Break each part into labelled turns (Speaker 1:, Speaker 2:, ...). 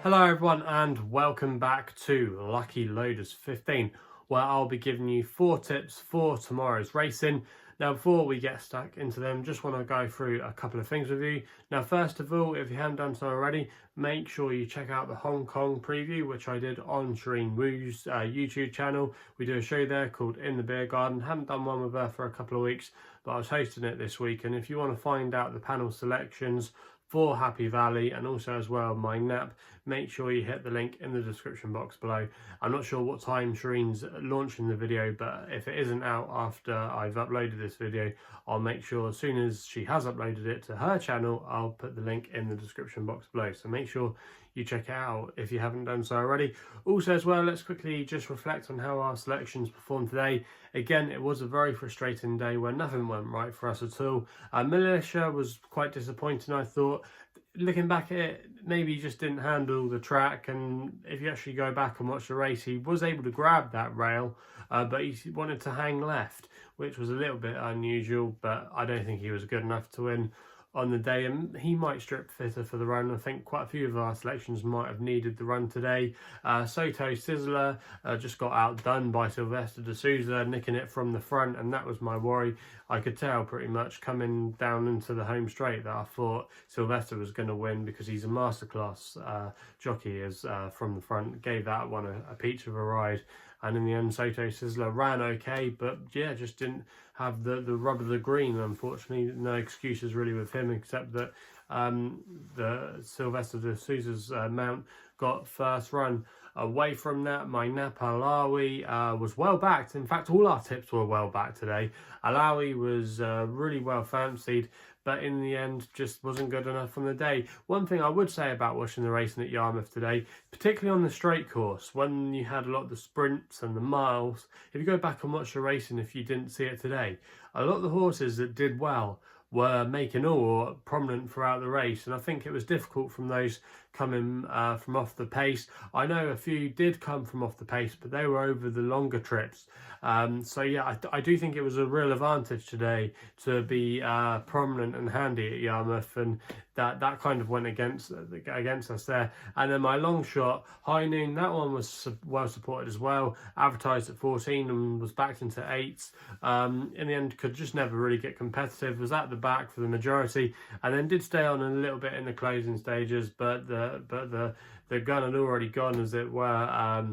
Speaker 1: Hello everyone and welcome back to Lucky Loaders 15, where I'll be giving you 4 tips for tomorrow's racing. Now before we get stuck into them, just want to go through a couple of things with you. Now first of all, if you haven't done so already, make sure you check out the Hong Kong preview, which I did on Shireen Wu's YouTube channel. We do a show there called In the Beer Garden. Haven't done one with her for a couple of weeks, but I was hosting it this week, and if you want to find out the panel selections for Happy Valley and also as well my nap, make sure you hit the link in the description box below. I'm not sure what time Shireen's launching the video, but if it isn't out after I've uploaded this video, I'll make sure as soon as she has uploaded it to her channel, I'll put the link in the description box below. So make sure you check it out if you haven't done so already. Also as well, let's quickly just reflect on how our selections performed today. Again, it was a very frustrating day where nothing went right for us at all. Militia was quite disappointing, I thought. Looking back at it, maybe he just didn't handle the track, and if you actually go back and watch the race, he was able to grab that rail, but he wanted to hang left, which was a little bit unusual, but I don't think he was good enough to win on the day, and he might strip fitter for the run. I think quite a few of our selections might have needed the run today. Soto Sizzler just got outdone by Sylvester de Souza, nicking it from the front, and that was my worry. I could tell pretty much coming down into the home straight that I thought Sylvester was going to win, because he's a masterclass jockey from the front. Gave that one a peach of a ride, and in the end Soto Sizzler ran okay, but yeah, just didn't have the rub of the green, unfortunately. No excuses really with him, except that the Sylvester de Souza's mount got first run. Away from that, my Nap Alawi was well backed. In fact, all our tips were well backed today. Alawi was really well fancied, but in the end just wasn't good enough on the day. One thing I would say about watching the racing at Yarmouth today, particularly on the straight course, when you had a lot of the sprints and the miles, if you go back and watch the racing, if you didn't see it today, a lot of the horses that did well were making all prominent throughout the race, and I think it was difficult from those coming from off the pace. I know a few did come from off the pace, but they were over the longer trips. So yeah, I do think it was a real advantage today to be prominent and handy at Yarmouth, and that kind of went against us there. And then my long shot, High Noon, that one was well supported as well, advertised at 14 and was backed into 8s. In the end, could just never really get competitive, was at the back for the majority, and then did stay on a little bit in the closing stages, but the gun had already gone, as it were,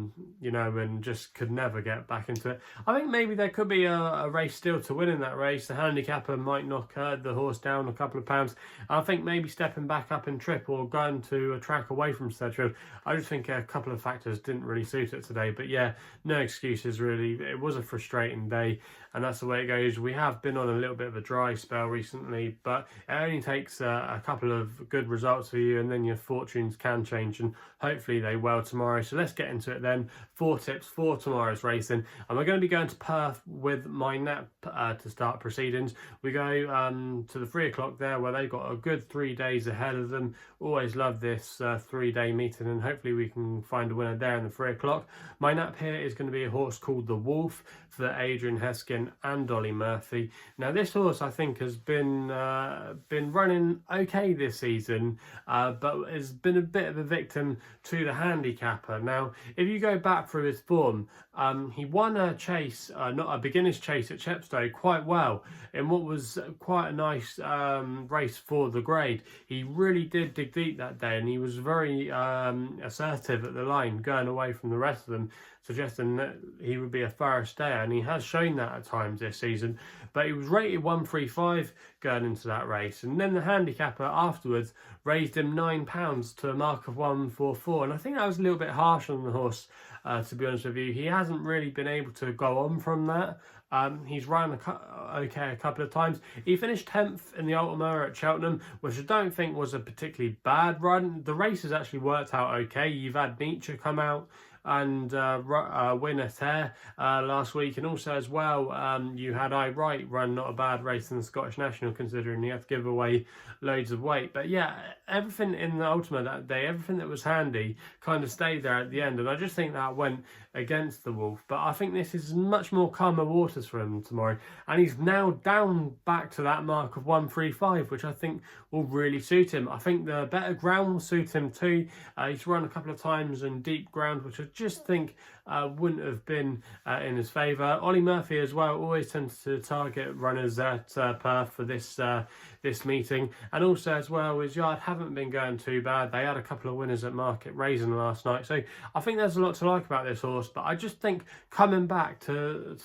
Speaker 1: you know, and just could never get back into it. I think maybe there could be a race still to win in that race. The handicapper might knock the horse down a couple of pounds. I think maybe stepping back up in trip or going to a track away from Sedgefield. I just think a couple of factors didn't really suit it today. But yeah, no excuses really. It was a frustrating day, and that's the way it goes. We have been on a little bit of a dry spell recently, but it only takes a couple of good results for you, and then your fortunes can change, and hopefully they will tomorrow. So let's get into it then. 4 tips for tomorrow's racing, and we're going to be going to Perth with my Nap to start proceedings. We go to the 3 o'clock there, where they've got a good 3 days ahead of them. Always love this 3-day meeting, and hopefully we can find a winner there in the 3 o'clock. My Nap here is going to be a horse called the Wolf for Adrian Heskin and Dolly Murphy. Now this horse I think has been running okay this season, but has been a bit of a victim to the handicapper. Now if you go back through his form, he won a chase, not a beginner's chase at Chepstow, quite well in what was quite a nice race for the grade. He really did dig deep that day, and he was very assertive at the line, going away from the rest of them, suggesting that he would be a thorough stayer, and he has shown that at times this season. But he was rated 135 going into that race, and then the handicapper afterwards raised him £9 to a mark of 144, and I think that was a little bit harsh on the horse, to be honest with you. He hasn't really been able to go on from that. He's run okay a couple of times. He finished 10th in the Ultima at Cheltenham, which I don't think was a particularly bad run. The race has actually worked out okay. You've had Nietzsche come out and win at Ayr last week. And also as well, you had I Right run not a bad race in the Scottish National, considering he had to give away loads of weight. But yeah, everything in the Ultima that day, everything that was handy kind of stayed there at the end, and I just think that went against the Wolf. But I think this is much more calmer waters for him tomorrow, and he's now down back to that mark of 135, which I think will really suit him. I think the better ground will suit him too. He's run a couple of times in deep ground, which I just think wouldn't have been in his favour. Ollie Murphy as well always tends to target runners at Perth for this meeting, and also as well his yard haven't been going too bad. They had a couple of winners at Market Raisin last night, so I think there's a lot to like about this horse. But I just think coming back to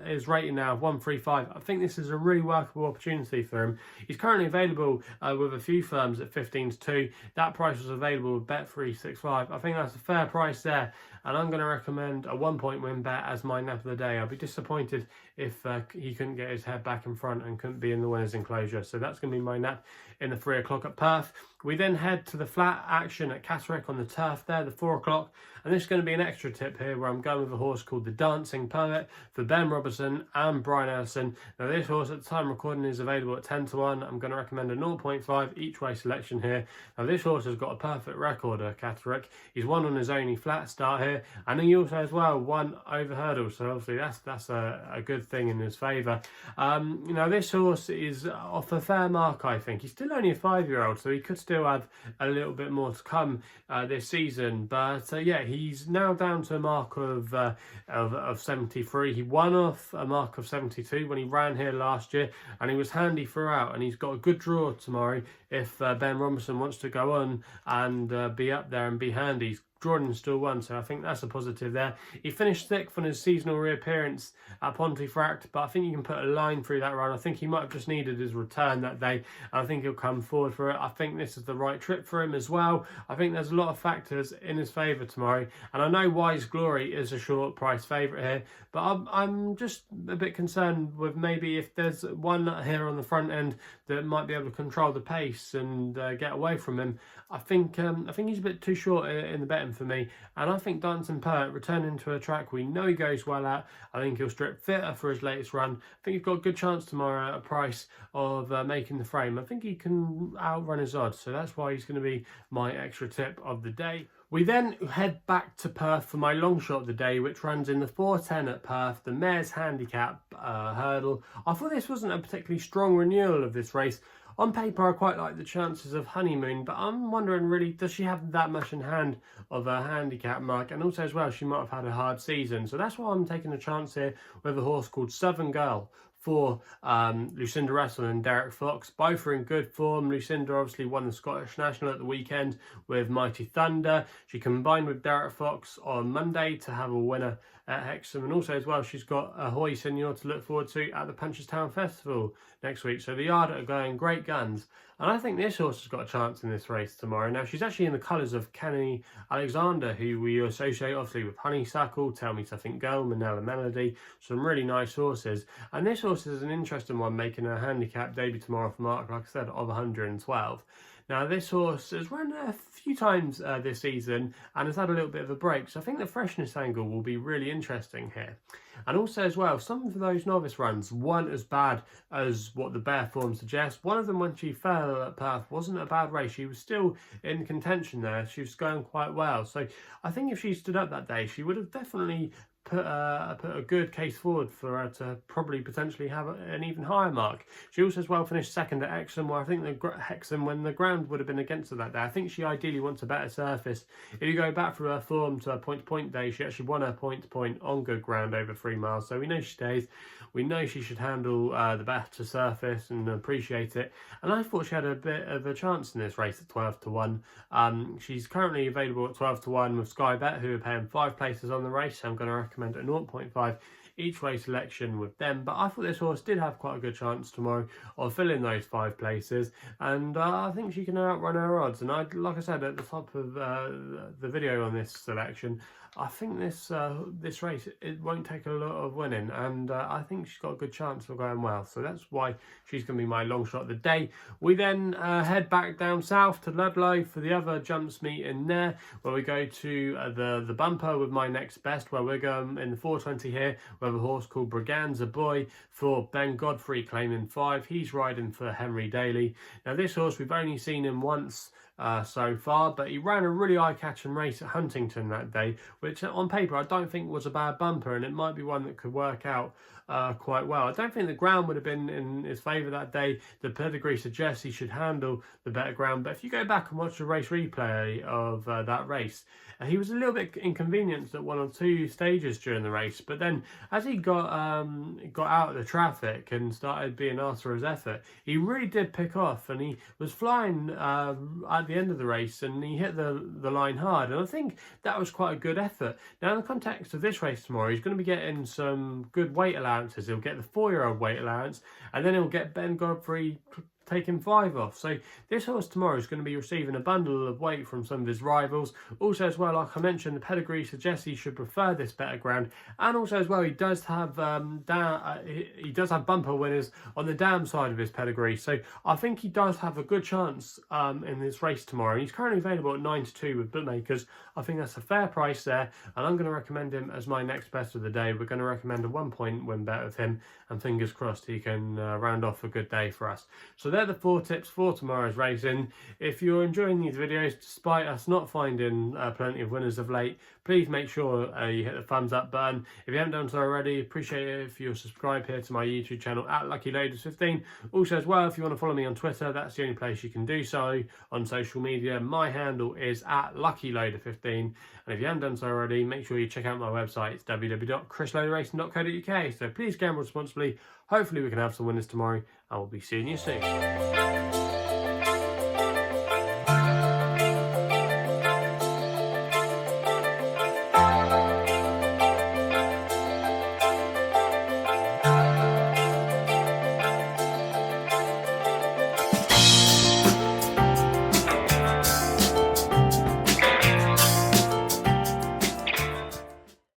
Speaker 1: his rating now of 135, I think this is a really workable opportunity for him. He's currently available with a few firms at 15-2. That price was available with Bet365. I think that's a fair price there, and I'm going to recommend a 1-point win bet as my nap of the day. I'd be disappointed if he couldn't get his head back in front and couldn't be in the winner's enclosure. So that's going to be my nap in the 3 o'clock at Perth. We then head to the flat action at Catterick on the turf there, the 4 o'clock. And this is going to be an extra tip here where I'm going with a horse called the Dancing Poet for Ben Robertson and Brian Ellison. Now this horse at the time of recording is available at 10-1. I'm going to recommend a 0.5 each way selection here. Now this horse has got a perfect record at Catterick. He's won on his only flat start here, and he also as well won over hurdles. So obviously that's a good thing in his favour. Now this horse is off a fair mark, I think. He's still only a 5-year-old, so he could still have a little bit more to come this season. But yeah, he's now down to a mark of 73. He won off a mark of 72 when he ran here last year, and he was handy throughout. And he's got a good draw tomorrow if Ben Robinson wants to go on and be up there and be handy. He's Jordan still won, so I think that's a positive there. He finished 6th on his seasonal reappearance at Pontefract, but I think you can put a line through that run. I think he might have just needed his return that day, and I think he'll come forward for it. I think this is the right trip for him as well. I think there's a lot of factors in his favour tomorrow, and I know Wise Glory is a short price favourite here, but I'm just a bit concerned with maybe if there's one here on the front end that might be able to control the pace and get away from him. I think he's a bit too short in the betting for me, and I think Dancing Poet returning to a track we know he goes well at. I think he'll strip fitter for his latest run. I think he's got a good chance tomorrow at a price of making the frame. I think he can outrun his odds, so that's why he's going to be my extra tip of the day. We then head back to Perth for my long shot of the day, which runs in the 4:10 at Perth, the Mare's Handicap hurdle. I thought this wasn't a particularly strong renewal of this race. On paper, I quite like the chances of Honeymoon, but I'm wondering really, does she have that much in hand of a handicap mark? And also as well, she might have had a hard season. So that's why I'm taking a chance here with a horse called Southern Girl for Lucinda Russell and Derek Fox. Both are in good form. Lucinda obviously won the Scottish National at the weekend with Mighty Thunder. She combined with Derek Fox on Monday to have a winner at Hexham, and also as well she's got a Hoy Senior to look forward to at the Punchestown Festival next week. So the yard are going great guns, and I think this horse has got a chance in this race tomorrow. Now she's actually in the colours of Kenny Alexander, who we associate obviously with Honeysuckle, Tell Me Something Girl, Manila Melody, some really nice horses. And this horse is an interesting one, making a handicap debut tomorrow for Mark, like I said, of 112. Now this horse has run a few times this season and has had a little bit of a break, so I think the freshness angle will be really interesting here. And also as well, some of those novice runs weren't as bad as what the bare form suggests. One of them, when she fell at Perth, wasn't a bad race. She was still in contention there. She was going quite well. So I think if she stood up that day, she would have definitely put a good case forward for her to probably potentially have an even higher mark. She also as well finished 2nd at Hexham, where I think Hexham, when the ground would have been against her that day, I think she ideally wants a better surface. If you go back through her form to her point-to-point day, she actually won her point-to-point on good ground over 3 miles, so we know she stays. We know she should handle the better surface and appreciate it, and I thought she had a bit of a chance in this race at 12-1. She's currently available at 12-1 with SkyBet, who are paying 5 places on the race, so I'm going to recommend a 0.5 each way selection with them. But I thought this horse did have quite a good chance tomorrow of filling those 5 places, and I think she can outrun her odds. And like I said at the top of the video on this selection, I think this race, it won't take a lot of winning, and I think she's got a good chance of going well. So that's why she's going to be my long shot of the day. We then head back down south to Ludlow for the other jumps meet in there, where we go to the bumper with my next best, where we're going in the 420 here. We have a horse called Braganza Boy for Ben Godfrey claiming 5. He's riding for Henry Daly. Now this horse, we've only seen him once so far, but he ran a really eye-catching race at Huntington that day, which on paper I don't think was a bad bumper, and it might be one that could work out quite well. I don't think the ground would have been in his favour that day. The pedigree suggests he should handle the better ground, but if you go back and watch the race replay of that race, he was a little bit inconvenienced at 1 or 2 stages during the race, but then as he got out of the traffic and started being asked for his effort, he really did pick off, and he was flying at the end of the race, and he hit the line hard, and I think that was quite a good effort. Now in the context of this race tomorrow, he's going to be getting some good weight allowances. He'll get the 4-year-old weight allowance, and then he'll get Ben Godfrey taking 5 off. So this horse tomorrow is going to be receiving a bundle of weight from some of his rivals. Also as well, like I mentioned, the pedigree suggests he should prefer this better ground, and also as well he does have he does have bumper winners on the dam side of his pedigree, so I think he does have a good chance in this race tomorrow. He's currently available at 9-2 with bookmakers. I think that's a fair price there, and I'm going to recommend him as my next best of the day. We're going to recommend a 1-point win bet with him, and fingers crossed he can round off a good day for us. So they're the 4 tips for tomorrow's racing. If you're enjoying these videos, despite us not finding plenty of winners of late, please make sure you hit the thumbs up button. If you haven't done so already, appreciate it if you'll subscribe here to my YouTube channel at LuckyLoaders15. Also as well, if you want to follow me on Twitter, that's the only place you can do so. On social media, my handle is at LuckyLoader15. And if you haven't done so already, make sure you check out my website. It's www.chrisloaderracing.co.uk. So please gamble responsibly. Hopefully we can have some winners tomorrow, and we'll be seeing you soon.